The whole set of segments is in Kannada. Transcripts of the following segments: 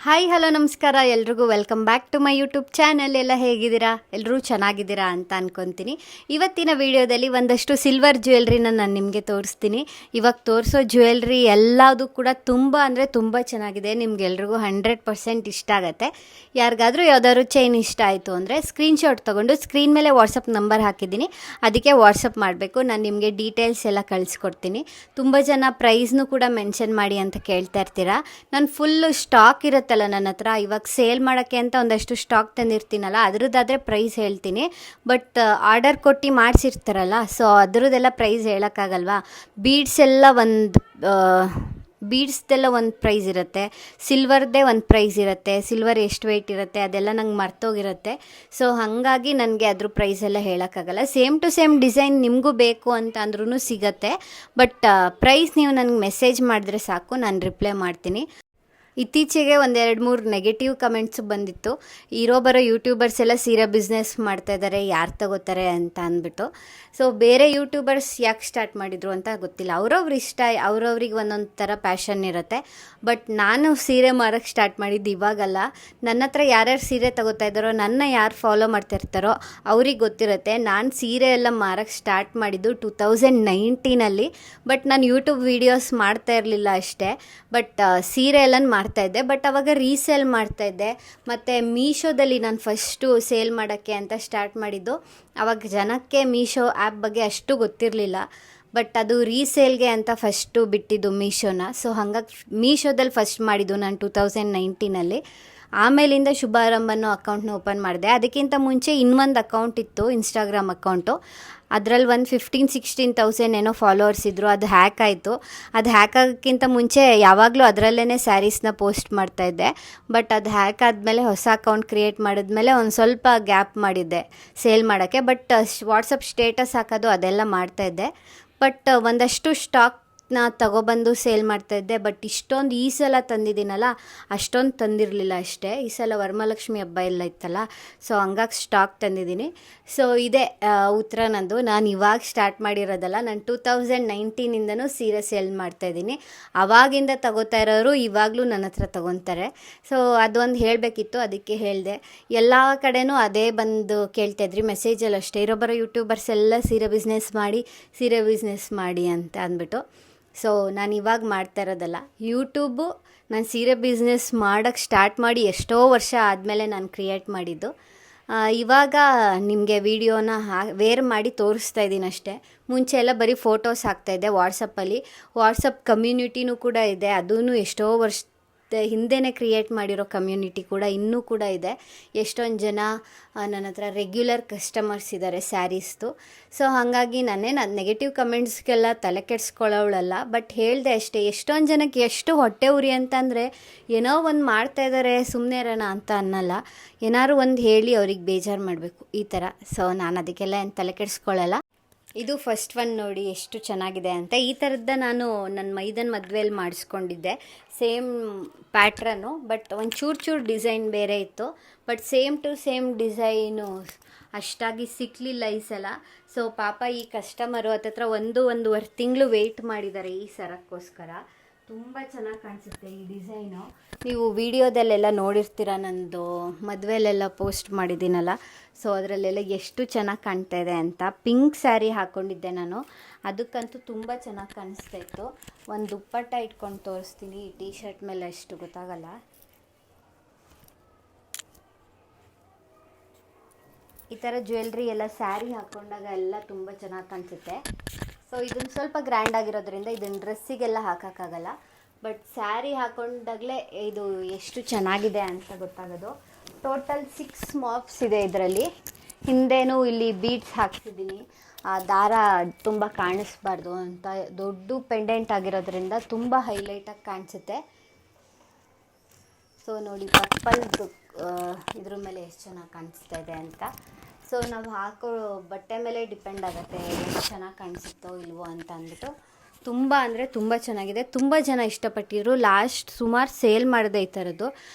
ಹಾಯ್ ಹಲೋ ನಮಸ್ಕಾರ ಎಲ್ರಿಗೂ welcome back to my YouTube channel. ಎಲ್ಲ ಹೇಗಿದ್ದೀರಾ? ಎಲ್ಲರೂ ಚೆನ್ನಾಗಿದ್ದೀರಾ ಅಂತ ಅನ್ಕೊತೀನಿ. ಇವತ್ತಿನ ವಿಡಿಯೋದಲ್ಲಿ ಒಂದಷ್ಟು ಸಿಲ್ವರ್ ಜ್ಯುವೆಲ್ರಿನ ನಾನು ನಿಮಗೆ ತೋರಿಸ್ತೀನಿ. ಇವಾಗ ತೋರಿಸೋ ಜ್ಯುವೆಲ್ರಿ ಎಲ್ಲದೂ ಕೂಡ ತುಂಬ ಅಂದರೆ ತುಂಬ ಚೆನ್ನಾಗಿದೆ. ನಿಮ್ಗೆಲ್ರಿಗೂ 100% ಇಷ್ಟ ಆಗುತ್ತೆ. ಯಾರಿಗಾದರೂ ಯಾವ್ದಾದ್ರು ಚೈನ್ ಇಷ್ಟ ಆಯಿತು ಅಂದರೆ ಸ್ಕ್ರೀನ್ಶಾಟ್ ತೊಗೊಂಡು ಸ್ಕ್ರೀನ್ ಮೇಲೆ ವಾಟ್ಸಪ್ ನಂಬರ್ ಹಾಕಿದ್ದೀನಿ, ಅದಕ್ಕೆ ವಾಟ್ಸಪ್ ಮಾಡಬೇಕು. ನಾನು ನಿಮಗೆ ಡೀಟೇಲ್ಸ್ ಎಲ್ಲ ಕಳಿಸ್ಕೊಡ್ತೀನಿ. ತುಂಬ ಜನ ಪ್ರೈಸ್ನೂ ಕೂಡ ಮೆನ್ಷನ್ ಮಾಡಿ ಅಂತ ಕೇಳ್ತಾ ಇರ್ತೀರಾ. ನಾನು ಫುಲ್ಲು ಸ್ಟಾಕ್ ಇರುತ್ತೆ ನನ್ನ ಹತ್ರ. ಇವಾಗ ಸೇಲ್ ಮಾಡೋಕ್ಕೆ ಅಂತ ಒಂದಷ್ಟು ಸ್ಟಾಕ್ ತಂದಿರ್ತೀನಲ್ಲ, ಅದ್ರದ್ದಾದರೆ ಪ್ರೈಸ್ ಹೇಳ್ತೀನಿ. ಬಟ್ ಆರ್ಡರ್ ಕೊಟ್ಟು ಮಾಡಿಸಿರ್ತಾರಲ್ಲ, ಸೊ ಅದ್ರದ್ದೆಲ್ಲ ಪ್ರೈಸ್ ಹೇಳೋಕ್ಕಾಗಲ್ವಾ. ಬೀಡ್ಸ್ದೆಲ್ಲ ಒಂದು ಪ್ರೈಸ್ ಇರುತ್ತೆ, ಸಿಲ್ವರ್ದೇ ಒಂದು ಪ್ರೈಸ್ ಇರುತ್ತೆ. ಸಿಲ್ವರ್ ಎಷ್ಟು ವೆಯ್ಟ್ ಇರುತ್ತೆ ಅದೆಲ್ಲ ನಂಗೆ ಮರ್ತೋಗಿರುತ್ತೆ. ಸೊ ಹಾಗಾಗಿ ನನಗೆ ಅದ್ರ ಪ್ರೈಸ್ ಎಲ್ಲ ಹೇಳೋಕ್ಕಾಗಲ್ಲ. ಸೇಮ್ ಟು ಸೇಮ್ ಡಿಸೈನ್ ನಿಮಗೂ ಬೇಕು ಅಂತ ಅಂದ್ರೂ ಸಿಗುತ್ತೆ. ಬಟ್ ಪ್ರೈಸ್ ನೀವು ನನಗೆ ಮೆಸೇಜ್ ಮಾಡಿದ್ರೆ ಸಾಕು, ನಾನು ರಿಪ್ಲೈ ಮಾಡ್ತೀನಿ. ಇತ್ತೀಚೆಗೆ ಒಂದೆರಡು ಮೂರು ನೆಗೆಟಿವ್ ಕಮೆಂಟ್ಸ್ ಬಂದಿತ್ತು. ಬರೋ ಯೂಟ್ಯೂಬರ್ಸ್ ಎಲ್ಲ ಸೀರೆ ಬಿಸ್ನೆಸ್ ಮಾಡ್ತಾಯಿದ್ದಾರೆ, ಯಾರು ತಗೋತಾರೆ ಅಂತ ಅಂದ್ಬಿಟ್ಟು. ಸೊ ಬೇರೆ ಯೂಟ್ಯೂಬರ್ಸ್ ಯಾಕೆ ಸ್ಟಾರ್ಟ್ ಮಾಡಿದರು ಅಂತ ಗೊತ್ತಿಲ್ಲ. ಅವ್ರವ್ರ ಇಷ್ಟ, ಅವ್ರವ್ರಿಗೆ ಒಂದೊಂದು ಥರ ಪ್ಯಾಷನ್ ಇರುತ್ತೆ. ಬಟ್ ನಾನು ಸೀರೆ ಮಾರೋಕ್ಕೆ ಸ್ಟಾರ್ಟ್ ಮಾಡಿದ್ದು ಇವಾಗಲ್ಲ. ನನ್ನ ಹತ್ರ ಯಾರ್ಯಾರು ಸೀರೆ ತಗೋತಾ ಇದ್ದಾರೋ, ನನ್ನ ಯಾರು ಫಾಲೋ ಮಾಡ್ತಿರ್ತಾರೋ ಅವ್ರಿಗೆ ಗೊತ್ತಿರುತ್ತೆ. ನಾನು ಸೀರೆ ಎಲ್ಲ ಮಾರೋಕ್ಕೆ ಸ್ಟಾರ್ಟ್ ಮಾಡಿದ್ದು 2019 ಬಟ್ ನಾನು ಯೂಟ್ಯೂಬ್ ವೀಡಿಯೋಸ್ ಮಾಡ್ತಾ ಇರಲಿಲ್ಲ ಅಷ್ಟೇ. ಬಟ್ ಸೀರೆ ಎಲ್ಲ ಮಾಡ್ತಾಯಿದ್ದೆ. ಬಟ್ ಅವಾಗ ರೀಸೇಲ್ ಮಾಡ್ತಾಯಿದ್ದೆ. ಮತ್ತು ಮೀಶೋದಲ್ಲಿ ನಾನು ಫಸ್ಟು ಸೇಲ್ ಮಾಡೋಕ್ಕೆ ಅಂತ ಸ್ಟಾರ್ಟ್ ಮಾಡಿದ್ದು. ಆವಾಗ ಜನಕ್ಕೆ ಮೀಶೋ ಆ್ಯಪ್ ಬಗ್ಗೆ ಅಷ್ಟು ಗೊತ್ತಿರಲಿಲ್ಲ. ಬಟ್ ಅದು ರೀಸೇಲ್ಗೆ ಅಂತ ಫಸ್ಟು ಬಿಟ್ಟಿದ್ದು ಮೀಶೋನ. ಸೊ ಹಾಗಾಗಿ ಮೀಶೋದಲ್ಲಿ ಫಸ್ಟ್ ಮಾಡಿದ್ದು ನಾನು 2019. ಆಮೇಲಿಂದ ಶುಭಾರಂಭ ಅನ್ನೋ ಅಕೌಂಟ್ನ ಓಪನ್ ಮಾಡಿದೆ. ಅದಕ್ಕಿಂತ ಮುಂಚೆ ಇನ್ನೊಂದು ಅಕೌಂಟ್ ಇತ್ತು, ಇನ್ಸ್ಟಾಗ್ರಾಮ್ ಅಕೌಂಟು. ಅದರಲ್ಲಿ ಒಂದು 15,000-16,000 ಏನೋ ಫಾಲೋವರ್ಸ್ ಇದ್ದರು. ಅದು ಹ್ಯಾಕ್ ಆಯಿತು. ಅದು ಹ್ಯಾಕ್ ಆಗೋಕ್ಕಿಂತ ಮುಂಚೆ ಯಾವಾಗಲೂ ಅದರಲ್ಲೇ ಸ್ಯಾರೀಸ್ನ ಪೋಸ್ಟ್ ಮಾಡ್ತಾಯಿದ್ದೆ. ಬಟ್ ಅದು ಹ್ಯಾಕ್ ಆದಮೇಲೆ ಹೊಸ ಅಕೌಂಟ್ ಕ್ರಿಯೇಟ್ ಮಾಡಿದ್ಮೇಲೆ ಒಂದು ಸ್ವಲ್ಪ ಗ್ಯಾಪ್ ಮಾಡಿದ್ದೆ ಸೇಲ್ ಮಾಡೋಕ್ಕೆ. ಬಟ್ ವಾಟ್ಸಪ್ ಸ್ಟೇಟಸ್ ಹಾಕೋದು ಅದೆಲ್ಲ ಮಾಡ್ತಾಯಿದ್ದೆ. ಬಟ್ ಒಂದಷ್ಟು ಸ್ಟಾಕ್ನ ತಗೊಬಂದು ಸೇಲ್ ಮಾಡ್ತಾಯಿದ್ದೆ. ಬಟ್ ಇಷ್ಟೊಂದು ಈ ಸಲ ತಂದಿದ್ದೀನಲ್ಲ, ಅಷ್ಟೊಂದು ತಂದಿರಲಿಲ್ಲ ಅಷ್ಟೇ. ಈ ಸಲ ವರಮಹಾಲಕ್ಷ್ಮಿ ಹಬ್ಬ ಎಲ್ಲ ಇತ್ತಲ್ಲ, ಸೊ ಹಂಗಾಗಿ ಸ್ಟಾಕ್ ತಂದಿದ್ದೀನಿ. ಸೊ ಇದೇ ಉತ್ತರ ನಂದು. ನಾನು ಇವಾಗ ಸ್ಟಾರ್ಟ್ ಮಾಡಿರೋದಲ್ಲ, ನಾನು 2019ಇಂದನೂ ಸೀರೆ ಸೇಲ್ ಮಾಡ್ತಾಯಿದ್ದೀನಿ. ಆವಾಗಿಂದ ತಗೋತಾ ಇರೋರು ಇವಾಗಲೂ ನನ್ನ ಹತ್ರ ತೊಗೊತಾರೆ. ಸೊ ಅದೊಂದು ಹೇಳಬೇಕಿತ್ತು, ಅದಕ್ಕೆ ಹೇಳಿದೆ. ಎಲ್ಲ ಕಡೆನೂ ಅದೇ ಬಂದು ಕೇಳ್ತಾಯಿದ್ರಿ ಮೆಸೇಜಲ್ಲಿ ಅಷ್ಟೇ. ಬರೋ ಯೂಟ್ಯೂಬರ್ಸ್ ಎಲ್ಲ ಸೀರೆ ಬಿಸ್ನೆಸ್ ಮಾಡಿ ಅಂತ ಅಂದ್ಬಿಟ್ಟು. ಸೊ ನಾನು ಇವಾಗ ಮಾಡ್ತಾ ಇರೋದಲ್ಲ ಯೂಟ್ಯೂಬು. ನಾನು ಸೀರೆ ಬಿಸ್ನೆಸ್ ಮಾಡೋಕ್ಕೆ ಸ್ಟಾರ್ಟ್ ಮಾಡಿ ಎಷ್ಟೋ ವರ್ಷ ಆದಮೇಲೆ ನಾನು ಕ್ರಿಯೇಟ್ ಮಾಡಿದ್ದು. ಇವಾಗ ನಿಮಗೆ ವೀಡಿಯೋನ ವೇರ್ ಮಾಡಿ ತೋರಿಸ್ತಾ ಇದ್ದೀನಿ ಅಷ್ಟೇ. ಮುಂಚೆ ಎಲ್ಲ ಬರೀ ಫೋಟೋಸ್ ಹಾಕ್ತಾಯಿದ್ದೆ ವಾಟ್ಸಪ್ಪಲ್ಲಿ. ವಾಟ್ಸಪ್ ಕಮ್ಯುನಿಟಿನೂ ಕೂಡ ಇದೆ. ಅದೂ ಎಷ್ಟೋ ವರ್ಷ ಹಿಂದೆನೇ ಕ್ರಿಯೇಟ್ ಮಾಡಿರೋ ಕಮ್ಯುನಿಟಿ ಕೂಡ ಇನ್ನೂ ಕೂಡ ಇದೆ. ಎಷ್ಟೊಂದು ಜನ ನನ್ನ ಹತ್ರ ರೆಗ್ಯುಲರ್ ಕಸ್ಟಮರ್ಸ್ ಇದ್ದಾರೆ ಸ್ಯಾರೀಸ್ದು. ಸೊ ಹಾಗಾಗಿ ನಾನು ನೆಗೆಟಿವ್ ಕಮೆಂಟ್ಸ್ಗೆಲ್ಲ ತಲೆ ಕೆಡಿಸ್ಕೊಳ್ಳೋಳಲ್ಲ. ಬಟ್ ಹೇಳಿದೆ ಅಷ್ಟೇ. ಎಷ್ಟೊಂದು ಜನಕ್ಕೆ ಎಷ್ಟು ಹೊಟ್ಟೆ ಉರಿ ಅಂತಂದರೆ, ಏನೋ ಒಂದು ಮಾಡ್ತಾಯಿದ್ದಾರೆ ಸುಮ್ಮನೆ ಇರೋಣ ಅಂತ ಅನ್ನಲ್ಲ, ಏನಾದ್ರು ಒಂದು ಹೇಳಿ ಅವ್ರಿಗೆ ಬೇಜಾರು ಮಾಡಬೇಕು ಈ ಥರ. ಸೊ ನಾನು ಅದಕ್ಕೆಲ್ಲ ಏನು ತಲೆ ಕೆಡಿಸ್ಕೊಳ್ಳಲ್ಲ. ಇದು ಫಸ್ಟ್ ಒನ್ ನೋಡಿ ಎಷ್ಟು ಚೆನ್ನಾಗಿದೆ ಅಂತ. ಈ ಥರದ್ದು ನಾನು ನನ್ನ ಮೈದನ ಮದುವೆಯಲ್ಲಿ ಮಾಡಿಸ್ಕೊಂಡಿದ್ದೆ. ಸೇಮ್ ಪ್ಯಾಟ್ರನ್ನು, ಬಟ್ ಒಂದು ಚೂರು ಡಿಸೈನ್ ಬೇರೆ ಇತ್ತು. But same to same design ಅಷ್ಟಾಗಿ ಸಿಕ್ಕಲಿಲ್ಲ ಈ ಸಲ. ಸೊ ಪಾಪ ಈ ಕಸ್ಟಮರು ಹತ್ತತ್ರ 1-1.5 ತಿಂಗಳು ವೆಯ್ಟ್ ಮಾಡಿದ್ದಾರೆ ಈ ಸರಕ್ಕೋಸ್ಕರ. ತುಂಬ ಚೆನ್ನಾಗಿ ಕಾಣಿಸುತ್ತೆ ಈ ಡಿಸೈನು. ನೀವು ವಿಡಿಯೋದಲ್ಲೆಲ್ಲ ನೋಡಿರ್ತೀರ, ನಂದು ಮದುವೆಲೆಲ್ಲ ಪೋಸ್ಟ್ ಮಾಡಿದ್ದೀನಲ್ಲ, ಸೊ ಅದರಲ್ಲೆಲ್ಲ ಎಷ್ಟು ಚೆನ್ನಾಗಿ ಕಾಣ್ತಾ ಇದೆ ಅಂತ. ಪಿಂಕ್ ಸ್ಯಾರಿ ಹಾಕ್ಕೊಂಡಿದ್ದೆ ನಾನು, ಅದಕ್ಕಂತೂ ತುಂಬ ಚೆನ್ನಾಗಿ ಕಾಣಿಸ್ತಾ ಇತ್ತು. ಒಂದು ದುಪ್ಪಟ್ಟ ಇಟ್ಕೊಂಡು ತೋರಿಸ್ತೀನಿ. ಈ ಟೀ ಶರ್ಟ್ ಮೇಲೆ ಅಷ್ಟು ಗೊತ್ತಾಗಲ್ಲ. ಈ ಥರ ಜ್ಯುವೆಲ್ರಿ ಎಲ್ಲ ಸ್ಯಾರಿ ಹಾಕ್ಕೊಂಡಾಗ ಎಲ್ಲ ತುಂಬ ಚೆನ್ನಾಗಿ ಕಾಣಿಸುತ್ತೆ. ಸೊ ಇದನ್ನು ಸ್ವಲ್ಪ ಗ್ರ್ಯಾಂಡ್ ಆಗಿರೋದ್ರಿಂದ ಇದನ್ನು ಡ್ರೆಸ್ಸಿಗೆಲ್ಲ ಹಾಕೋಕ್ಕಾಗಲ್ಲ. ಬಟ್ ಸ್ಯಾರಿ ಹಾಕ್ಕೊಂಡಾಗಲೇ ಇದು ಎಷ್ಟು ಚೆನ್ನಾಗಿದೆ ಅಂತ ಗೊತ್ತಾಗೋದು. ಟೋಟಲ್ 6 ಮಾಪ್ಸ್ ಇದೆ ಇದರಲ್ಲಿ. ಹಿಂದೆನೂ ಇಲ್ಲಿ ಬೀಡ್ಸ್ ಹಾಕ್ಸಿದ್ದೀನಿ, ದಾರ ತುಂಬ ಕಾಣಿಸ್ಬಾರ್ದು ಅಂತ. ದೊಡ್ಡ ಪೆಂಡೆಂಟ್ ಆಗಿರೋದ್ರಿಂದ ತುಂಬ ಹೈಲೈಟಾಗಿ ಕಾಣಿಸುತ್ತೆ. ಸೊ ನೋಡಿ ಪರ್ಪಲ್ದು ಇದ್ರ ಮೇಲೆ ಎಷ್ಟು ಚೆನ್ನಾಗಿ ಕಾಣಿಸ್ತಾ ಇದೆ ಅಂತ. ಸೊ ನಾವು ಹಾಕೋ ಬಟ್ಟೆ ಮೇಲೆ ಡಿಪೆಂಡ್ ಆಗುತ್ತೆ ಎಷ್ಟು ಚೆನ್ನಾಗಿ ಕಾಣಿಸುತ್ತೋ ಇಲ್ವೋ ಅಂತ ಅಂದ್ಬಿಟ್ಟು. ತುಂಬ ಅಂದರೆ ತುಂಬ ಚೆನ್ನಾಗಿದೆ. ತುಂಬ ಜನ ಇಷ್ಟಪಟ್ಟಿದ್ರು. ಲಾಸ್ಟ್ ಸುಮಾರು ಸೇಲ್ ಮಾಡಿದೆ ಈ ಥರದ್ದು.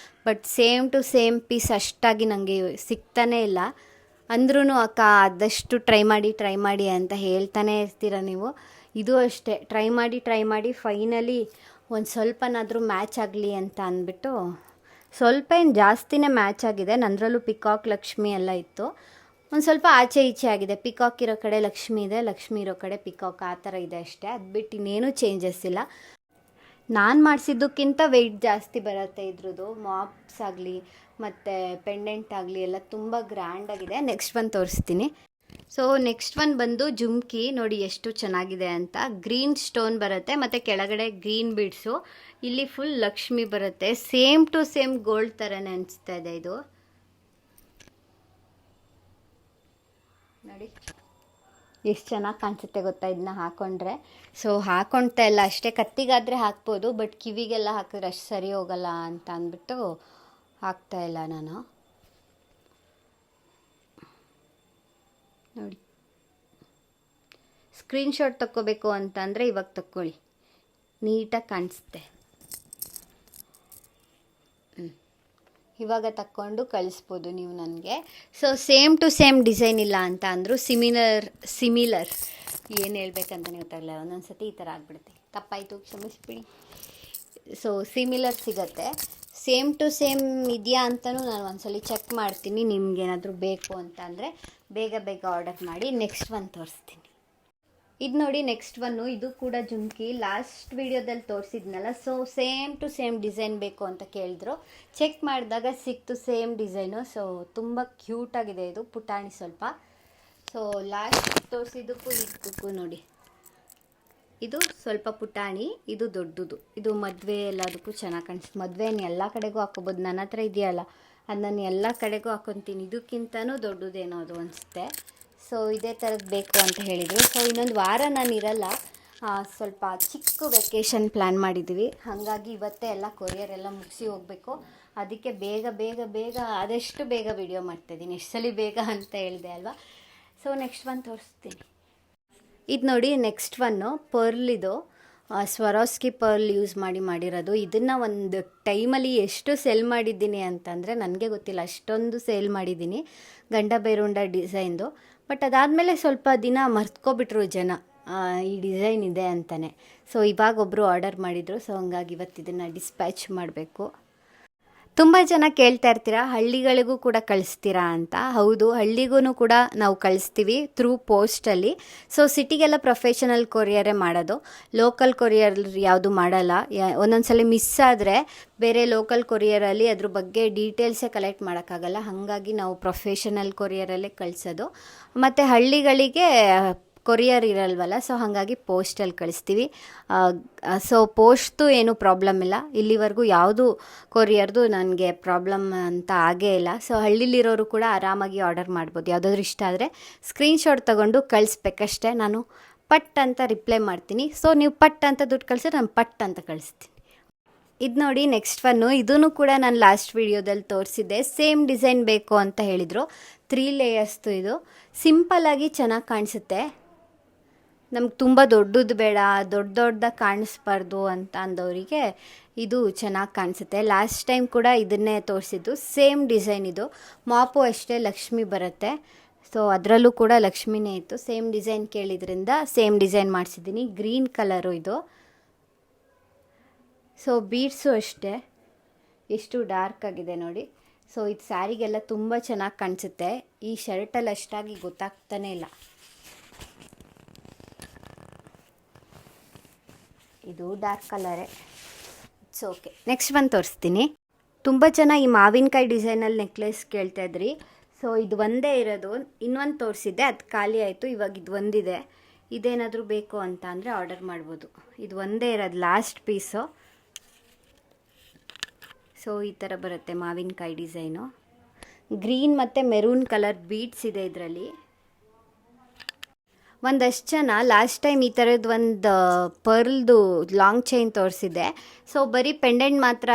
But same to same piece ಅಷ್ಟಾಗಿ ನನಗೆ ಸಿಗ್ತಾನೇ ಇಲ್ಲ. ಅಂದ್ರೂ ಅಕ್ಕ ಆದಷ್ಟು ಟ್ರೈ ಮಾಡಿ ಅಂತ ಹೇಳ್ತಾನೆ ಇರ್ತೀರ ನೀವು. ಇದು ಅಷ್ಟೇ, ಟ್ರೈ ಮಾಡಿ ಫೈನಲಿ ಒಂದು ಸ್ವಲ್ಪನಾದರೂ ಮ್ಯಾಚ್ ಆಗಲಿ ಅಂತ ಅಂದ್ಬಿಟ್ಟು ಸ್ವಲ್ಪ ಏನು ಜಾಸ್ತಿನೇ ಮ್ಯಾಚ್ ಆಗಿದೆ. ನಂದರಲ್ಲೂ ಪಿಕಾಕ್ ಲಕ್ಷ್ಮಿ ಎಲ್ಲ ಇತ್ತು. ಒಂದು ಸ್ವಲ್ಪ ಆಚೆ ಈಚೆ ಆಗಿದೆ. ಪಿಕಾಕ್ ಇರೋ ಕಡೆ ಲಕ್ಷ್ಮಿ ಇದೆ, ಲಕ್ಷ್ಮಿ ಇರೋ ಕಡೆ ಪಿಕಾಕ್, ಆ ಥರ ಇದೆ ಅಷ್ಟೇ. ಅದು ಬಿಟ್ಟು ಇನ್ನೇನು ಚೇಂಜಸ್ ಇಲ್ಲ. ನಾನು ಮಾಡಿಸಿದ್ದಕ್ಕಿಂತ ವೆಯ್ಟ್ ಜಾಸ್ತಿ ಬರುತ್ತೆ ಇದ್ರದ್ದು. ಮಾಪ್ಸ್ ಆಗಲಿ ಮತ್ತು ಪೆಂಡೆಂಟ್ ಆಗಲಿ ಎಲ್ಲ ತುಂಬ ಗ್ರ್ಯಾಂಡಾಗಿದೆ. ನೆಕ್ಸ್ಟ್ ಒಂದು ತೋರಿಸ್ತೀನಿ. ಸೊ ನೆಕ್ಸ್ಟ್ ಒನ್ ಬಂದು ಜುಮ್ಕಿ. ನೋಡಿ ಎಷ್ಟು ಚೆನ್ನಾಗಿದೆ ಅಂತ. ಗ್ರೀನ್ ಸ್ಟೋನ್ ಬರುತ್ತೆ ಮತ್ತು ಕೆಳಗಡೆ ಗ್ರೀನ್ ಬೀಡ್ಸು. ಇಲ್ಲಿ ಫುಲ್ ಲಕ್ಷ್ಮಿ ಬರುತ್ತೆ. ಸೇಮ್ ಟು ಸೇಮ್ ಗೋಲ್ಡ್ ಥರನೇ ಅನಿಸ್ತಾ ಇದೆ ಇದು. ನೋಡಿ ಎಷ್ಟು ಚೆನ್ನಾಗಿ ಕಾಣಿಸುತ್ತೆ ಗೊತ್ತಾ ಇದನ್ನ ಹಾಕೊಂಡ್ರೆ. ಸೊ ಹಾಕೊಳ್ತಾ ಇಲ್ಲ ಅಷ್ಟೇ. ಕತ್ತಿಗಾದರೆ ಹಾಕ್ಬೋದು, ಬಟ್ ಕಿವಿಗೆಲ್ಲ ಹಾಕಿದ್ರೆ ಅಷ್ಟು ಸರಿ ಹೋಗಲ್ಲ ಅಂತ ಅಂದ್ಬಿಟ್ಟು ಹಾಕ್ತಾ ಇಲ್ಲ ನಾನು. ನೋಡಿ, ಸ್ಕ್ರೀನ್ಶಾಟ್ ತಕ್ಕೋಬೇಕು ಅಂತಂದರೆ ಇವಾಗ ತಕ್ಕೊಳ್ಳಿ, ನೀಟಾಗಿ ಕಾಣಿಸುತ್ತೆ. ಇವಾಗ ತಕ್ಕೊಂಡು ಕಳಿಸ್ಬೋದು ನೀವು ನನಗೆ. So same to same design ಇಲ್ಲ ಅಂತ ಅಂದರು. ಸಿಮಿಲರ್ ಏನು ಹೇಳ್ಬೇಕಂತಲೇ ಗೊತ್ತಾಗಲ್ಲ. ಒಂದೊಂದು ಸತಿ ಈ ಥರ ಆಗಿಬಿಡುತ್ತೆ. ತಪ್ಪಾಯಿತು, ಕ್ಷಮಿಸ್ಬಿಡಿ. ಸೊ ಸಿಮಿಲರ್ ಸಿಗುತ್ತೆ. ಸೇಮ್ ಟು ಸೇಮ್ ಇದೆಯಾ ಅಂತಲೂ ನಾನು ಒಂದ್ಸಲ ಚೆಕ್ ಮಾಡ್ತೀನಿ. ನಿಮ್ಗೇನಾದರೂ ಬೇಕು ಅಂತ ಅಂದರೆ ಬೇಗ ಬೇಗ ಆರ್ಡರ್ ಮಾಡಿ. ನೆಕ್ಸ್ಟ್ ಒನ್ ತೋರಿಸ್ತೀನಿ. ಇದು ನೋಡಿ ನೆಕ್ಸ್ಟ್ ಒನ್ನು. ಇದು ಕೂಡ ಜುಮ್ಕಿ. ಲಾಸ್ಟ್ ವಿಡಿಯೋದಲ್ಲಿ ತೋರಿಸಿದ್ನಲ್ಲ, so same to same design ಬೇಕು ಅಂತ ಕೇಳಿದ್ರು. ಚೆಕ್ ಮಾಡಿದಾಗ ಸಿಕ್ತು ಸೇಮ್ ಡಿಸೈನು. ಸೊ ತುಂಬ ಕ್ಯೂಟಾಗಿದೆ ಇದು, ಪುಟಾಣಿ ಸ್ವಲ್ಪ. ಸೊ ಲಾಸ್ಟ್ ತೋರಿಸಿದ್ದಕ್ಕೂ ಇದಕ್ಕೂ ನೋಡಿ, ಇದು ಸ್ವಲ್ಪ ಪುಟಾಣಿ, ಇದು ದೊಡ್ಡದು. ಇದು ಮದುವೆ ಎಲ್ಲದಕ್ಕೂ ಚೆನ್ನಾಗಿ ಕಾಣಿಸುತ್ತೆ. ಮದುವೆನ ಎಲ್ಲ ಕಡೆಗೂ ಹಾಕೋಬೋದು. ನನ್ನ ಹತ್ರ ಇದೆಯಲ್ಲ, ಅದು ನಾನು ಎಲ್ಲ ಕಡೆಗೂ ಹಾಕೊತೀನಿ. ಇದಕ್ಕಿಂತನೂ ದೊಡ್ಡದೇನೋ ಅದು ಅನಿಸುತ್ತೆ. ಸೊ ಇದೇ ಥರದ್ದು ಬೇಕು ಅಂತ ಹೇಳಿದರು. ಸೊ ಇನ್ನೊಂದು ವಾರ ನಾನು ಇರಲ್ಲ, ಸ್ವಲ್ಪ ಚಿಕ್ಕ ವೆಕೇಷನ್ ಪ್ಲ್ಯಾನ್ ಮಾಡಿದ್ದೀವಿ. ಹಾಗಾಗಿ ಇವತ್ತೇ ಎಲ್ಲ ಕೊರಿಯರ್ ಎಲ್ಲ ಮುಗಿಸಿ ಹೋಗಬೇಕು. ಅದಕ್ಕೆ ಬೇಗ ಬೇಗ ಬೇಗ ಆದಷ್ಟು ಬೇಗ ವಿಡಿಯೋ ಮಾಡ್ತಾಯಿದ್ದೀನಿ. ಎಷ್ಟು ಸಲ ಬೇಗ ಅಂತ ಹೇಳಿದೆ ಅಲ್ವಾ. ಸೊ ನೆಕ್ಸ್ಟ್ ಒನ್ ತೋರಿಸ್ತೀನಿ. ಇದು ನೋಡಿ ನೆಕ್ಸ್ಟ್ ಒನ್ನು ಪರ್ಲಿದು. ಸ್ವರಾಸ್ಕಿ ಪರ್ಲ್ ಯೂಸ್ ಮಾಡಿರೋದು. ಇದನ್ನು ಒಂದು ಟೈಮಲ್ಲಿ ಎಷ್ಟು ಸೇಲ್ ಮಾಡಿದ್ದೀನಿ ಅಂತಂದರೆ ನನಗೆ ಗೊತ್ತಿಲ್ಲ, ಅಷ್ಟೊಂದು ಸೇಲ್ ಮಾಡಿದ್ದೀನಿ. ಗಂಡ ಬೈರುಂಡ ಡಿಸೈನ್ದು. ಬಟ್ ಅದಾದಮೇಲೆ ಸ್ವಲ್ಪ ದಿನ ಮರ್ತ್ಕೊಬಿಟ್ರು ಜನ ಈ ಡಿಸೈನ್ ಇದೆ ಅಂತಲೇ. ಸೊ ಇವಾಗ ಒಬ್ಬರು ಆರ್ಡರ್ ಮಾಡಿದರು. ಸೊ ಹಂಗಾಗಿ ಇವತ್ತು ಇದನ್ನು ಡಿಸ್ಪ್ಯಾಚ್ ಮಾಡಬೇಕು. ತುಂಬ ಜನ ಕೇಳ್ತಾ ಇರ್ತೀರಾ ಹಳ್ಳಿಗಳಿಗೂ ಕೂಡ ಕಳಿಸ್ತೀರಾ ಅಂತ. ಹೌದು, ಹಳ್ಳಿಗೂ ಕೂಡ ನಾವು ಕಳಿಸ್ತೀವಿ ಥ್ರೂ ಪೋಸ್ಟಲ್ಲಿ. ಸೊ ಸಿಟಿಗೆಲ್ಲ ಪ್ರೊಫೆಷನಲ್ ಕೊರಿಯರೇ ಮಾಡೋದು, ಲೋಕಲ್ ಕೊರಿಯರ್ ಯಾವುದು ಮಾಡಲ್ಲ. ಒಂದೊಂದು ಸಲ ಮಿಸ್ ಆದರೆ ಬೇರೆ ಲೋಕಲ್ ಕೊರಿಯರಲ್ಲಿ ಅದ್ರ ಬಗ್ಗೆ ಡೀಟೇಲ್ಸೇ ಕಲೆಕ್ಟ್ ಮಾಡೋಕ್ಕಾಗಲ್ಲ. ಹಾಗಾಗಿ ನಾವು ಪ್ರೊಫೆಷನಲ್ ಕೊರಿಯರಲ್ಲೇ ಕಳಿಸೋದು. ಮತ್ತು ಹಳ್ಳಿಗಳಿಗೆ ಕೊರಿಯರ್ ಇರಲ್ವಲ್ಲ, ಸೊ ಹಾಗಾಗಿ ಪೋಸ್ಟಲ್ಲಿ ಕಳಿಸ್ತೀವಿ. ಸೊ ಪೋಸ್ಟ್ದು ಏನೂ ಪ್ರಾಬ್ಲಮ್ ಇಲ್ಲ. ಇಲ್ಲಿವರೆಗೂ ಯಾವುದು ಕೊರಿಯರ್ದು ನನಗೆ ಪ್ರಾಬ್ಲಮ್ ಅಂತ ಆಗೇ ಇಲ್ಲ. ಸೊ ಹಳ್ಳಿಲಿರೋರು ಕೂಡ ಆರಾಮಾಗಿ ಆರ್ಡರ್ ಮಾಡ್ಬೋದು. ಯಾವುದಾದ್ರೂ ಇಷ್ಟ ಆದರೆ ಸ್ಕ್ರೀನ್ಶಾಟ್ ತೊಗೊಂಡು ಕಳಿಸ್ಬೇಕಷ್ಟೇ. ನಾನು ಪಟ್ ಅಂತ ರಿಪ್ಲೈ ಮಾಡ್ತೀನಿ. ಸೊ ನೀವು ಪಟ್ ಅಂತ ದುಡ್ಡು ಕಳಿಸಿದ್ರೆ ನಾನು ಪಟ್ ಅಂತ ಕಳಿಸ್ತೀನಿ. ಇದು ನೋಡಿ ನೆಕ್ಸ್ಟ್ ಒನ್ನು. ಇದೂ ಕೂಡ ನಾನು ಲಾಸ್ಟ್ ವಿಡಿಯೋದಲ್ಲಿ ತೋರಿಸಿದ್ದೆ. ಸೇಮ್ ಡಿಸೈನ್ ಬೇಕು ಅಂತ ಹೇಳಿದರು. 3 ಲೇಯರ್ಸ್ದು ಇದು. ಸಿಂಪಲ್ಲಾಗಿ ಚೆನ್ನಾಗಿ ಕಾಣಿಸುತ್ತೆ. ನಮ್ಗೆ ತುಂಬ ದೊಡ್ಡದು ಬೇಡ, ದೊಡ್ಡದಾಗಿ ಕಾಣಿಸ್ಬಾರ್ದು ಅಂತ ಅಂದವರಿಗೆ ಇದು ಚೆನ್ನಾಗಿ ಕಾಣಿಸುತ್ತೆ. ಲಾಸ್ಟ್ ಟೈಮ್ ಕೂಡ ಇದನ್ನೇ ತೋರಿಸಿದ್ದು. ಸೇಮ್ ಡಿಸೈನ್ ಇದು. ಮಾಪು ಅಷ್ಟೇ ಲಕ್ಷ್ಮಿ ಬರುತ್ತೆ. ಸೊ ಅದರಲ್ಲೂ ಕೂಡ ಲಕ್ಷ್ಮಿನೇ ಇತ್ತು. ಸೇಮ್ ಡಿಸೈನ್ ಕೇಳಿದ್ರಿಂದ ಸೇಮ್ ಡಿಸೈನ್ ಮಾಡಿಸಿದ್ದೀನಿ. ಗ್ರೀನ್ ಕಲರು ಇದು. ಸೊ ಬೀಡ್ಸು ಅಷ್ಟೇ ಎಷ್ಟು ಡಾರ್ಕ್ ಆಗಿದೆ ನೋಡಿ. ಸೊ ಇದು ಸ್ಯಾರಿಗೆಲ್ಲ ತುಂಬ ಚೆನ್ನಾಗಿ ಕಾಣಿಸುತ್ತೆ. ಈ ಶರ್ಟಲ್ಲಿ ಅಷ್ಟಾಗಿ ಗೊತ್ತಾಗ್ತಾನೇ ಇಲ್ಲ. ಇದು ಡಾರ್ಕ್ ಕಲರೇ, ಇಟ್ಸ್ ಓಕೆ. ನೆಕ್ಸ್ಟ್ ಒನ್ ತೋರಿಸ್ತೀನಿ. ತುಂಬ ಜನ ಈ ಮಾವಿನಕಾಯಿ ಡಿಸೈನಲ್ಲಿ ನೆಕ್ಲೆಸ್ ಕೇಳ್ತಾಯಿದ್ರಿ. ಸೊ ಇದು ಒಂದೇ ಇರೋದು. ಇನ್ನೊಂದು ತೋರಿಸಿದ್ದೆ, ಅದು ಖಾಲಿ ಆಯಿತು. ಇವಾಗ ಇದು ಒಂದಿದೆ. ಇದೇನಾದರೂ ಬೇಕು ಅಂತ ಅಂದರೆ ಆರ್ಡರ್ ಮಾಡ್ಬೋದು. ಇದು ಒಂದೇ ಇರೋದು, ಲಾಸ್ಟ್ ಪೀಸು. ಸೊ ಈ ಥರ ಬರುತ್ತೆ ಮಾವಿನಕಾಯಿ ಡಿಸೈನು. ಗ್ರೀನ್ ಮತ್ತು ಮೆರೂನ್ ಕಲರ್ ಬೀಡ್ಸ್ ಇದೆ ಇದರಲ್ಲಿ. ಒಂದಷ್ಟು ಜನ ಲಾಸ್ಟ್ ಟೈಮ್ ಈ ಥರದ್ದು ಒಂದು ಪರ್ಲ್ದು ಲಾಂಗ್ ಚೈನ್ ತೋರಿಸಿದ್ದೆ. ಸೊ ಬರೀ ಪೆಂಡೆಂಟ್ ಮಾತ್ರ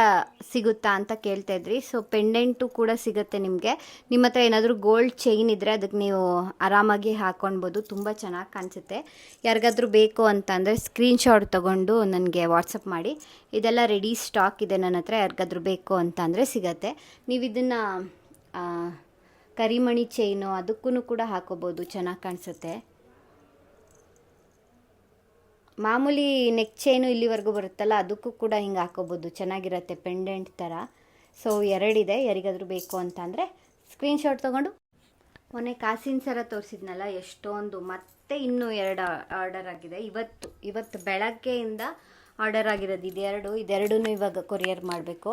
ಸಿಗುತ್ತಾ ಅಂತ ಕೇಳ್ತಾಯಿದ್ರಿ. ಸೊ ಪೆಂಡೆಂಟು ಕೂಡ ಸಿಗುತ್ತೆ ನಿಮಗೆ. ನಿಮ್ಮ ಹತ್ರ ಏನಾದರೂ ಗೋಲ್ಡ್ ಚೈನ್ ಇದ್ದರೆ ಅದಕ್ಕೆ ನೀವು ಆರಾಮಾಗಿ ಹಾಕ್ಕೊಳ್ಬೋದು. ತುಂಬ ಚೆನ್ನಾಗಿ ಕಾಣಿಸುತ್ತೆ. ಯಾರಿಗಾದ್ರೂ ಬೇಕು ಅಂತ ಅಂದರೆ ಸ್ಕ್ರೀನ್ಶಾಟ್ ತೊಗೊಂಡು ನನಗೆ ವಾಟ್ಸಪ್ ಮಾಡಿ. ಇದೆಲ್ಲ ರೆಡಿ ಸ್ಟಾಕ್ ಇದೆ ನನ್ನ ಹತ್ರ. ಯಾರಿಗಾದ್ರೂ ಬೇಕು ಅಂತ ಅಂದರೆ ಸಿಗತ್ತೆ. ನೀವು ಇದನ್ನು ಕರಿಮಣಿ ಚೈನು ಅದಕ್ಕೂ ಕೂಡ ಹಾಕೋಬೋದು, ಚೆನ್ನಾಗಿ ಕಾಣಿಸುತ್ತೆ. ಮಾಮೂಲಿ ನೆಕ್ ಚೈನು ಇಲ್ಲಿವರೆಗೂ ಬರುತ್ತಲ್ಲ, ಅದಕ್ಕೂ ಕೂಡ ಹಿಂಗೆ ಹಾಕೋಬೋದು, ಚೆನ್ನಾಗಿರುತ್ತೆ ಪೆಂಡೆಂಟ್ ಥರ. ಸೊ 2 ಇದೆ, ಯಾರಿಗಾದರೂ ಬೇಕು ಅಂತ ಅಂದರೆ ಸ್ಕ್ರೀನ್ಶಾಟ್ ತೊಗೊಂಡು. ಮೊನ್ನೆ ಕಾಸಿನ ಸರ ತೋರಿಸಿದ್ನಲ್ಲ ಎಷ್ಟೊಂದು, ಮತ್ತೆ ಇನ್ನೂ 2 ಆರ್ಡರ್ ಆಗಿದೆ. ಇವತ್ತು ಬೆಳಗ್ಗೆಯಿಂದ ಆರ್ಡರ್ ಆಗಿರೋದು ಇದೆರಡೂ ಇವಾಗ ಕೊರಿಯರ್ ಮಾಡಬೇಕು.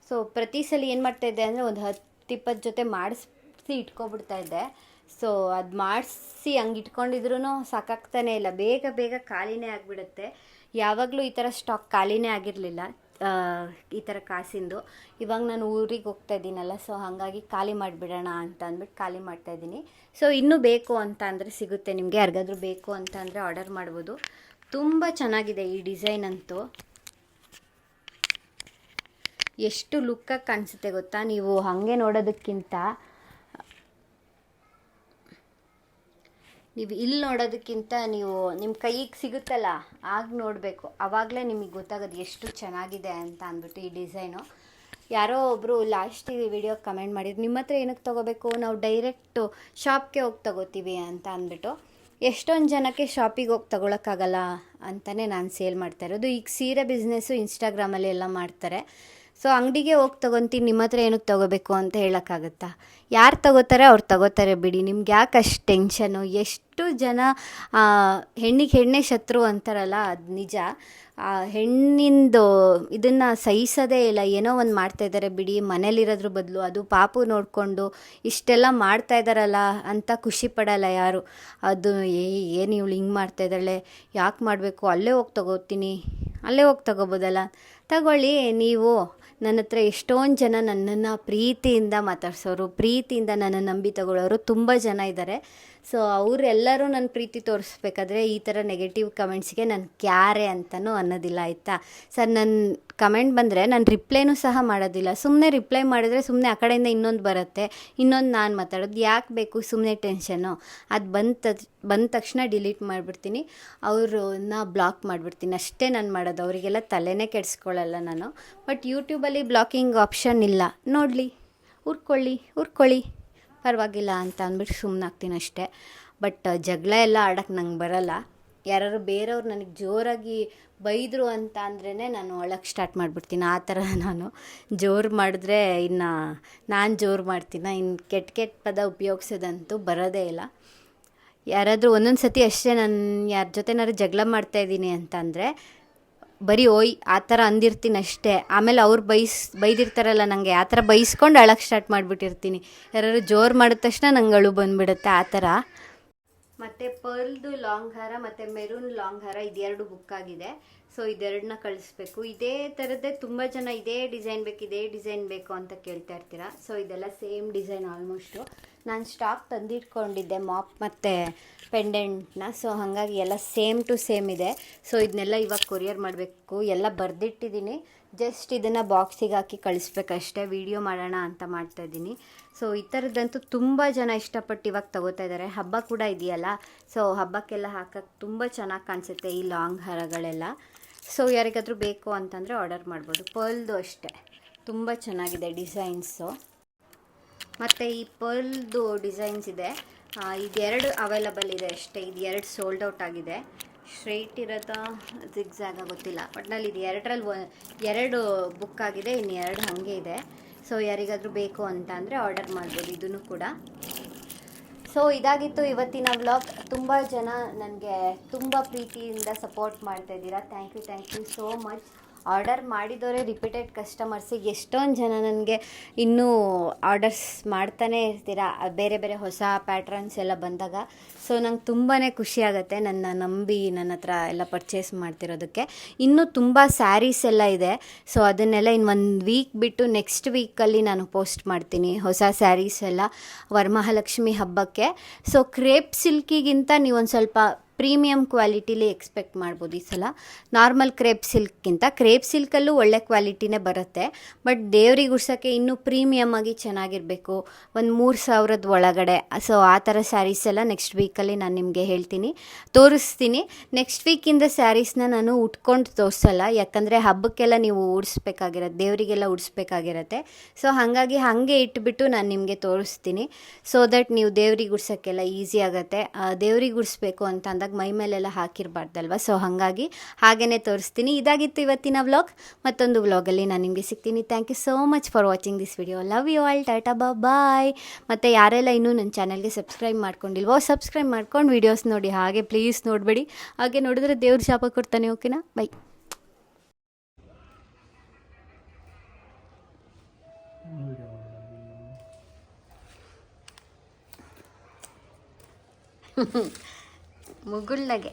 ಸೊ ಪ್ರತಿ ಸಲ ಏನು ಮಾಡ್ತಾಯಿದ್ದೆ ಅಂದರೆ ಒಂದು 10-20 ಜೊತೆ ಮಾಡಿಸಿ ಇಟ್ಕೊಬಿಡ್ತಾ ಇದ್ದೆ. ಸೊ ಅದು ಮಾಡಿಸಿ ಹಂಗೆ ಇಟ್ಕೊಂಡಿದ್ರೂ ಸಾಕಾಗ್ತಾನೆ ಇಲ್ಲ, ಬೇಗ ಖಾಲಿನೇ ಆಗಿಬಿಡುತ್ತೆ. ಯಾವಾಗಲೂ ಈ ಥರ ಸ್ಟಾಕ್ ಖಾಲಿನೇ ಆಗಿರಲಿಲ್ಲ, ಈ ಥರ ಕಾಸಿಂದು. ಇವಾಗ ನಾನು ಊರಿಗೆ ಹೋಗ್ತಾ ಇದ್ದೀನಲ್ಲ, ಸೊ ಹಾಗಾಗಿ ಖಾಲಿ ಮಾಡಿಬಿಡೋಣ ಅಂತ ಅಂದ್ಬಿಟ್ಟು ಖಾಲಿ ಮಾಡ್ತಾಯಿದ್ದೀನಿ. ಸೊ ಇನ್ನೂ ಬೇಕು ಅಂತ ಅಂದರೆ ಸಿಗುತ್ತೆ ನಿಮಗೆ, ಯಾರಿಗಾದ್ರೂ ಬೇಕು ಅಂತ ಅಂದರೆ ಆರ್ಡರ್ ಮಾಡ್ಬೋದು. ತುಂಬ ಚೆನ್ನಾಗಿದೆ ಈ ಡಿಸೈನ್ ಅಂತೂ, ಎಷ್ಟು ಲುಕ್ಕಾಗಿ ಕಾಣಿಸುತ್ತೆ ಗೊತ್ತಾ. ನೀವು ಹಾಗೆ ನೋಡೋದಕ್ಕಿಂತ ನೀವು ನಿಮ್ಮ ಕೈಗೆ ಸಿಗುತ್ತಲ್ಲ ಆಗ ನೋಡಬೇಕು, ಆವಾಗಲೇ ನಿಮಗೆ ಗೊತ್ತಾಗೋದು ಎಷ್ಟು ಚೆನ್ನಾಗಿದೆ ಅಂತ ಅಂದ್ಬಿಟ್ಟು ಈ ಡಿಸೈನು. ಯಾರೋ ಒಬ್ಬರು ಲಾಸ್ಟಿಗೆ ವಿಡಿಯೋ ಕಮೆಂಟ್ ಮಾಡಿದ್ರು, ನಿಮ್ಮ ಹತ್ರ ಏನಕ್ಕೆ ತೊಗೋಬೇಕು, ನಾವು ಡೈರೆಕ್ಟು ಶಾಪ್ಗೆ ಹೋಗಿ ತೊಗೋತೀವಿ ಅಂತ ಅಂದ್ಬಿಟ್ಟು. ಎಷ್ಟೊಂದು ಜನಕ್ಕೆ ಶಾಪಿಗೆ ಹೋಗಿ ತೊಗೊಳಕ್ಕಾಗಲ್ಲ ಅಂತಲೇ ನಾನು ಸೇಲ್ ಮಾಡ್ತಾ ಇರೋದು. ಈಗ ಸೀರೆ ಬಿಸ್ನೆಸ್ಸು ಇನ್ಸ್ಟಾಗ್ರಾಮಲ್ಲಿ ಎಲ್ಲ ಮಾಡ್ತಾರೆ. ಸೊ ಅಂಗಡಿಗೆ ಹೋಗಿ ತೊಗೊತೀನಿ, ನಿಮ್ಮ ಹತ್ರ ಏನಕ್ಕೆ ತೊಗೋಬೇಕು ಅಂತ ಹೇಳೋಕ್ಕಾಗತ್ತಾ? ಯಾರು ತೊಗೋತಾರೆ ಅವ್ರು ತೊಗೋತಾರೆ ಬಿಡಿ, ನಿಮ್ಗೆ ಯಾಕೆ ಅಷ್ಟು ಟೆನ್ಷನು. ಎಷ್ಟು ಜನ ಹೆಣ್ಣೇ ಶತ್ರು ಅಂತಾರಲ್ಲ, ಅದು ನಿಜ. ಹೆಣ್ಣಿಂದು ಇದನ್ನು ಸಹಿಸೋದೇ ಇಲ್ಲ, ಏನೋ ಒಂದು ಮಾಡ್ತಾಯಿದ್ದಾರೆ ಬಿಡಿ, ಮನೇಲಿರೋದ್ರ ಬದಲು. ಅದು ಪಾಪು ನೋಡಿಕೊಂಡು ಇಷ್ಟೆಲ್ಲ ಮಾಡ್ತಾಯಿದ್ದಾರಲ್ಲ ಅಂತ ಖುಷಿ ಪಡಲ್ಲ ಯಾರು. ಅದು ಏನು ಇವಳು ಹಿಂಗೆ ಮಾಡ್ತಾಯಿದ್ದಾಳೆ, ಯಾಕೆ ಮಾಡಬೇಕು, ಅಲ್ಲೇ ಹೋಗಿ ತೊಗೋಬೋದಲ್ಲ. ತಗೊಳ್ಳಿ. ನೀವು ನನ್ನ ಹತ್ರ ಎಷ್ಟೊಂದು ಜನ ನನ್ನನ್ನು ಪ್ರೀತಿಯಿಂದ ಮಾತಾಡ್ಸೋರು, ಪ್ರೀತಿಯಿಂದ ನನ್ನ ನಂಬಿ ತಗೊಳ್ಳೋರು ತುಂಬ ಜನ ಇದ್ದಾರೆ. ಸೊ ಅವರೆಲ್ಲರೂ ನನ್ನ ಪ್ರೀತಿ ತೋರಿಸ್ಬೇಕಾದ್ರೆ ಈ ಥರ ನೆಗೆಟಿವ್ ಕಮೆಂಟ್ಸ್ಗೆ ನಾನು ಕ್ಯಾರೆ ಅಂತಲೂ ಅನ್ನೋದಿಲ್ಲ, ಆಯಿತಾ ಸರ್. ನನ್ನ ಕಮೆಂಟ್ ಬಂದರೆ ನಾನು ರಿಪ್ಲೈನೂ ಸಹ ಮಾಡೋದಿಲ್ಲ. ಸುಮ್ಮನೆ ರಿಪ್ಲೈ ಮಾಡಿದರೆ ಸುಮ್ಮನೆ ಆ ಕಡೆಯಿಂದ ಇನ್ನೊಂದು ಬರುತ್ತೆ, ಇನ್ನೊಂದು ನಾನು ಮಾತಾಡೋದು ಯಾಕೆ ಬೇಕು, ಸುಮ್ಮನೆ ಟೆನ್ಷನ್ನು. ಅದು ಬಂದ ತಕ್ಷಣ ಡಿಲೀಟ್ ಮಾಡಿಬಿಡ್ತೀನಿ, ಅವ್ರನ್ನ ಬ್ಲಾಕ್ ಮಾಡಿಬಿಡ್ತೀನಿ, ಅಷ್ಟೇ ನಾನು ಮಾಡೋದು. ಅವರಿಗೆಲ್ಲ ತಲೆನೇ ಕೆಡಿಸ್ಕೊಳ್ಳಲ್ಲ ನಾನು. ಬಟ್ ಯೂಟ್ಯೂಬಲ್ಲಿ ಬ್ಲಾಕಿಂಗ್ ಆಪ್ಷನ್ ಇಲ್ಲ, ನೋಡಲಿ, ಉರ್ಕೊಳ್ಳಿ ಪರವಾಗಿಲ್ಲ ಅಂತ ಅಂದ್ಬಿಟ್ಟು ಸುಮ್ಮನಾಗ್ತೀನಿ ಅಷ್ಟೇ. ಬಟ್ ಜಗಳ ಎಲ್ಲ ಆಡೋಕ್ಕೆ ನಂಗೆ ಬರಲ್ಲ. ಯಾರು ಬೇರೆಯವ್ರು ನನಗೆ ಜೋರಾಗಿ ಬೈದರು ಅಂತ ಅಂದ್ರೇ ನಾನು ಅಳಕ್ಕೆ ಸ್ಟಾರ್ಟ್ ಮಾಡಿಬಿಡ್ತೀನಿ. ಆ ಥರ ನಾನು ಜೋರು ಮಾಡಿದ್ರೆ ಇನ್ನು ನಾನು ಜೋರು ಮಾಡ್ತೀನಿ, ಇನ್ನು ಕೆಟ್ಟ ಪದ ಉಪಯೋಗಿಸೋದಂತೂ ಬರೋದೇ ಇಲ್ಲ. ಯಾರಾದರೂ ಒಂದೊಂದು ಸತಿ ಅಷ್ಟೇ, ನಾನು ಯಾರ ಜೊತೆನಾದ್ರು ಜಗಳ ಮಾಡ್ತಾಯಿದ್ದೀನಿ ಅಂತ ಅಂದರೆ ಬರೀ ಓಯ್ ಆ ಥರ ಅಂದಿರ್ತೀನಿ ಅಷ್ಟೇ. ಆಮೇಲೆ ಅವ್ರು ಬೈದಿರ್ತಾರಲ್ಲ ನನಗೆ, ಆ ಥರ ಬೈಸ್ಕೊಂಡು ಅಳಕ್ಕೆ ಸ್ಟಾರ್ಟ್ ಮಾಡಿಬಿಟ್ಟಿರ್ತೀನಿ. ಯಾರು ಜೋರು ಮಾಡಿದ ತಕ್ಷಣ ನಂಗೆ ಅಳು ಬಂದುಬಿಡುತ್ತೆ ಆ ಥರ. ಮತ್ತು ಪರ್ಲ್ದು ಲಾಂಗ್ ಹಾರ ಮತ್ತು ಮೆರೂನ್ ಲಾಂಗ್ ಹಾರ ಇದೆರಡು ಬುಕ್ ಆಗಿದೆ. ಸೊ ಇದೆರಡನ್ನ ಕಳಿಸ್ಬೇಕು. ಇದೇ ಥರದ್ದೇ ತುಂಬ ಜನ ಇದೇ ಡಿಸೈನ್ ಬೇಕು ಅಂತ ಕೇಳ್ತಾ ಇರ್ತೀರಾ. ಸೊ ಇದೆಲ್ಲ ಸೇಮ್ ಡಿಸೈನ್ ಆಲ್ಮೋಸ್ಟು. ನಾನು ಸ್ಟಾಕ್ ತಂದಿಟ್ಕೊಂಡಿದ್ದೆ ಮಾಪ್ ಮತ್ತು ಪೆಂಡೆಂಟ್ನ. ಸೊ ಹಾಗಾಗಿ ಎಲ್ಲ ಸೇಮ್ ಟು ಸೇಮ್ ಇದೆ. ಸೊ ಇದನ್ನೆಲ್ಲ ಇವಾಗ ಕೊರಿಯರ್ ಮಾಡಬೇಕು, ಎಲ್ಲ ಬರೆದಿಟ್ಟಿದ್ದೀನಿ. ಜಸ್ಟ್ ಇದನ್ನು ಬಾಕ್ಸಿಗೆ ಹಾಕಿ ಕಳಿಸ್ಬೇಕಷ್ಟೇ, ವೀಡಿಯೋ ಮಾಡೋಣ ಅಂತ ಮಾಡ್ತಾಯಿದ್ದೀನಿ. ಸೊ ಈ ಥರದ್ದಂತೂ ತುಂಬ ಜನ ಇಷ್ಟಪಟ್ಟು ಇವಾಗ ತೊಗೋತಾ ಇದ್ದಾರೆ. ಹಬ್ಬ ಕೂಡ ಇದೆಯಲ್ಲ, ಸೊ ಹಬ್ಬಕ್ಕೆಲ್ಲ ಹಾಕೋಕ್ಕೆ ತುಂಬ ಚೆನ್ನಾಗಿ ಕಾಣಿಸುತ್ತೆ ಈ ಲಾಂಗ್ ಹಾರಗಳೆಲ್ಲ. ಸೊ ಯಾರಿಗಾದರೂ ಬೇಕು ಅಂತಂದರೆ ಆರ್ಡರ್ ಮಾಡ್ಬೋದು. ಪರ್ಲ್ದು ಅಷ್ಟೇ ತುಂಬ ಚೆನ್ನಾಗಿದೆ ಡಿಸೈನ್ಸು. ಮತ್ತು ಈ ಪರ್ಲ್ದು ಡಿಸೈನ್ಸ್ ಇದೆ, ಇದೆರಡು ಅವೈಲಬಲ್ ಇದೆ ಅಷ್ಟೇ. ಇದು ಸೋಲ್ಡ್ ಔಟ್ ಆಗಿದೆ. ಸ್ಟ್ರೈಟ್ ಇರೋದಾ ಜಿಗ್ಜಾಗ ಗೊತ್ತಿಲ್ಲ, ಒಟ್ಟಿನಲ್ಲಿ ಇದು ಎರಡು ಬುಕ್ ಆಗಿದೆ, ಇನ್ನು 2 ಹಾಗೆ ಇದೆ. ಸೊ ಯಾರಿಗಾದರೂ ಬೇಕು ಅಂತ ಅಂದರೆ ಆರ್ಡರ್ ಮಾಡ್ಬೋದು ಇದನ್ನು ಕೂಡ. ಸೊ ಇದಾಗಿತ್ತು ಇವತ್ತಿನ ವ್ಲಾಗ್. ತುಂಬ ಜನ ನನಗೆ ತುಂಬ ಪ್ರೀತಿಯಿಂದ ಸಪೋರ್ಟ್ ಮಾಡ್ತಾಯಿದ್ದೀರಾ. Thank you so much. Order ಮಾಡಿದವರೇ ರಿಪೀಟೆಡ್ ಕಸ್ಟಮರ್ಸಿಗೆ ಎಷ್ಟೊಂದು ಜನ ನನಗೆ ಇನ್ನೂ ಆರ್ಡರ್ಸ್ ಮಾಡ್ತಾನೇ ಇರ್ತೀರಾ, ಬೇರೆ ಬೇರೆ ಹೊಸ ಪ್ಯಾಟ್ರನ್ಸ್ ಎಲ್ಲ ಬಂದಾಗ. ಸೊ ನಂಗೆ ತುಂಬಾ ಖುಷಿ ಆಗುತ್ತೆ ನನ್ನ ನಂಬಿ ನನ್ನ ಹತ್ರ ಎಲ್ಲ ಪರ್ಚೇಸ್ ಮಾಡ್ತಿರೋದಕ್ಕೆ. ಇನ್ನೂ ತುಂಬ ಸ್ಯಾರೀಸ್ ಎಲ್ಲ ಇದೆ. ಸೊ ಅದನ್ನೆಲ್ಲ ಇನ್ನು 1 ವೀಕ್ ಬಿಟ್ಟು ನೆಕ್ಸ್ಟ್ ವೀಕಲ್ಲಿ ನಾನು ಪೋಸ್ಟ್ ಮಾಡ್ತೀನಿ ಹೊಸ ಸ್ಯಾರೀಸ್ ಎಲ್ಲ ವರಮಹಾಲಕ್ಷ್ಮಿ ಹಬ್ಬಕ್ಕೆ. ಸೊ ಕ್ರೇಪ್ ಸಿಲ್ಕಿಗಿಂತ ನೀವು ಒಂದು ಸ್ವಲ್ಪ ಪ್ರೀಮಿಯಂ ಕ್ವಾಲಿಟಿಲಿ ಎಕ್ಸ್ಪೆಕ್ಟ್ ಮಾಡ್ಬೋದು ಈ ಸಲ. ನಾರ್ಮಲ್ ಕ್ರೇಪ್ ಸಿಲ್ಕಲ್ಲೂ ಒಳ್ಳೆ ಕ್ವಾಲಿಟಿನೇ ಬರುತ್ತೆ. ಬಟ್ ದೇವ್ರಿಗೆ ಉಡ್ಸೋಕ್ಕೆ ಇನ್ನೂ ಪ್ರೀಮಿಯಮ್ ಆಗಿ ಚೆನ್ನಾಗಿರಬೇಕು, ಒಂದು 3,000 ಒಳಗಡೆ. ಸೊ ಆ ಥರ ಸ್ಯಾರೀಸ್ ಎಲ್ಲ ನೆಕ್ಸ್ಟ್ ವೀಕಲ್ಲಿ ನಾನು ನಿಮಗೆ ತೋರಿಸ್ತೀನಿ. ನೆಕ್ಸ್ಟ್ ವೀಕಿಂದ ಸ್ಯಾರೀಸ್ನ ನಾನು ಉಟ್ಕೊಂಡು ತೋರಿಸಲ್ಲ, ಯಾಕಂದರೆ ಹಬ್ಬಕ್ಕೆಲ್ಲ ನೀವು ಉಡಿಸ್ಬೇಕಾಗಿರತ್ತೆ, ದೇವರಿಗೆಲ್ಲ ಉಡಿಸ್ಬೇಕಾಗಿರತ್ತೆ. ಸೊ ಹಾಗಾಗಿ ಹಾಗೆ ಇಟ್ಬಿಟ್ಟು ನಾನು ನಿಮಗೆ ತೋರಿಸ್ತೀನಿ. ಸೊ ದಟ್ ನೀವು ದೇವ್ರಿಗೆ ಉಡ್ಸೋಕ್ಕೆಲ್ಲ ಈಸಿ ಆಗುತ್ತೆ. ದೇವ್ರಿಗೆ ಉಡಿಸ್ಬೇಕು ಅಂತಂದಾಗ ಮಾಡಿದಾಗ ಮೈ ಮೇಲೆಲ್ಲ ಹಾಕಿರಬಾರ್ದಲ್ವ. ಸೊ ಹಾಗಾಗಿ ಹಾಗೇ ತೋರಿಸ್ತೀನಿ. ಇದಾಗಿತ್ತು ಇವತ್ತಿನ ವ್ಲಾಗ್. ಮತ್ತೊಂದು ವ್ಲಾಗಲ್ಲಿ ನಾನು ನಿಮಗೆ ಸಿಗ್ತೀನಿ. Thank you so much for watching this video. Love you all. Tata bye. ಮತ್ತು ಯಾರೆಲ್ಲ ಇನ್ನೂ ನನ್ನ ಚಾನಲ್ಗೆ ಸಬ್ಸ್ಕ್ರೈಬ್ ಮಾಡ್ಕೊಂಡಿಲ್ವೋ ಸಬ್ಸ್ಕ್ರೈಬ್ ಮಾಡ್ಕೊಂಡು ವೀಡಿಯೋಸ್ ನೋಡಿ. ಹಾಗೆ ಪ್ಲೀಸ್ ನೋಡಬೇಡಿ. ಹಾಗೆ ನೋಡಿದ್ರೆ ದೇವ್ರ ಶಾಪ ಕೊಡ್ತಾನೆ. ಓಕೆನಾ? ಬೈ. ಮುಗುಳ್ನಗೆ.